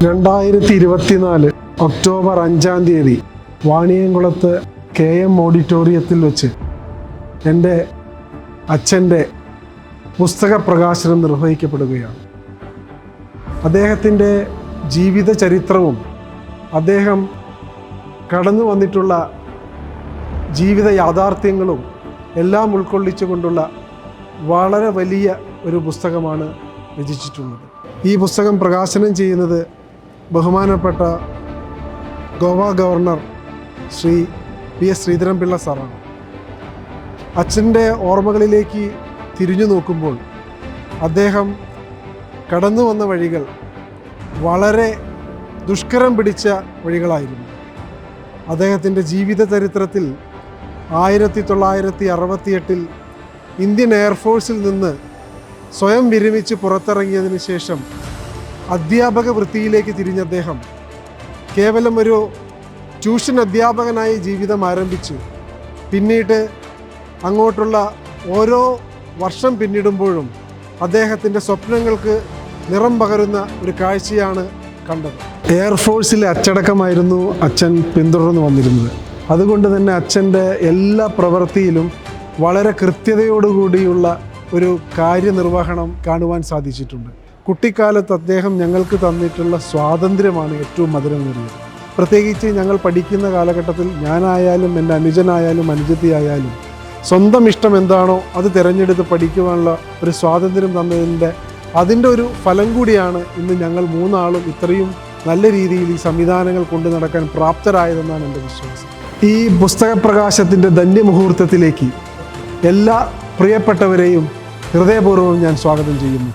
2024 October 5-ാം തീയതി വാണിയംകുളത്ത് KM ഓഡിറ്റോറിയത്തിൽ വെച്ച് എൻ്റെ അച്ഛൻ്റെ പുസ്തക പ്രകാശനം നിർവഹിക്കപ്പെടുകയാണ്. അദ്ദേഹത്തിൻ്റെ ജീവിത ചരിത്രവും അദ്ദേഹം കടന്നു വന്നിട്ടുള്ള ജീവിത യാഥാർത്ഥ്യങ്ങളും എല്ലാം ഉൾക്കൊള്ളിച്ചുകൊണ്ടുള്ള വളരെ വലിയ ഒരു പുസ്തകമാണ് രചിച്ചിട്ടുള്ളത്. ഈ പുസ്തകം പ്രകാശനം ചെയ്യുന്നത് ബഹുമാനപ്പെട്ട ഗോവ ഗവർണർ ശ്രീ PS ശ്രീധരൻപിള്ള സാറാണ്. അച്ഛൻ്റെ ഓർമ്മകളിലേക്ക് തിരിഞ്ഞു നോക്കുമ്പോൾ അദ്ദേഹം കടന്നു വന്ന വഴികൾ വളരെ ദുഷ്കരം പിടിച്ച വഴികളായിരുന്നു. അദ്ദേഹത്തിൻ്റെ ജീവിത ചരിത്രത്തിൽ 1968 ഇന്ത്യൻ എയർഫോഴ്സിൽ നിന്ന് സ്വയം വിരമിച്ച് പുറത്തിറങ്ങിയതിന് ശേഷം അധ്യാപക വൃത്തിയിലേക്ക് തിരിഞ്ഞ അദ്ദേഹം കേവലം ഒരു ട്യൂഷൻ അധ്യാപകനായി ജീവിതം ആരംഭിച്ചു. പിന്നീട് അങ്ങോട്ടുള്ള ഓരോ വർഷം പിന്നിടുമ്പോഴും അദ്ദേഹത്തിൻ്റെ സ്വപ്നങ്ങൾക്ക് നിറം പകരുന്ന ഒരു കാഴ്ചയാണ് കണ്ടത്. എയർഫോഴ്സിലെ അച്ചടക്കമായിരുന്നു അച്ഛൻ പിന്തുടർന്നു വന്നിരുന്നത്. അതുകൊണ്ട് തന്നെ അച്ഛൻ്റെ എല്ലാ പ്രവൃത്തിയിലും വളരെ കൃത്യതയോടുകൂടിയുള്ള ഒരു കാര്യനിർവഹണം കാണുവാൻ സാധിച്ചിട്ടുണ്ട്. കുട്ടിക്കാലത്ത് അദ്ദേഹം ഞങ്ങൾക്ക് തന്നിട്ടുള്ള സ്വാതന്ത്ര്യമാണ് ഏറ്റവും മധുരമേറിയത്. പ്രത്യേകിച്ച് ഞങ്ങൾ പഠിക്കുന്ന കാലഘട്ടത്തിൽ ഞാനായാലും എൻ്റെ അനുജനായാലും അനുജത്തിയായാലും സ്വന്തം ഇഷ്ടം എന്താണോ അത് തിരഞ്ഞെടുത്ത് പഠിക്കുവാനുള്ള ഒരു സ്വാതന്ത്ര്യം തന്നതിൻ്റെ അതിൻ്റെ ഒരു ഫലം കൂടിയാണ് ഇന്ന് ഞങ്ങൾ മൂന്നാളും ഇത്രയും നല്ല രീതിയിൽ ഈ സംവിധാനങ്ങൾ കൊണ്ടു നടക്കാൻ പ്രാപ്തരായതെന്നാണ് എൻ്റെ വിശ്വാസം. ഈ പുസ്തകപ്രകാശത്തിൻ്റെ ധന്യമുഹൂർത്തത്തിലേക്ക് എല്ലാ പ്രിയപ്പെട്ടവരെയും ഹൃദയപൂർവ്വം ഞാൻ സ്വാഗതം ചെയ്യുന്നു.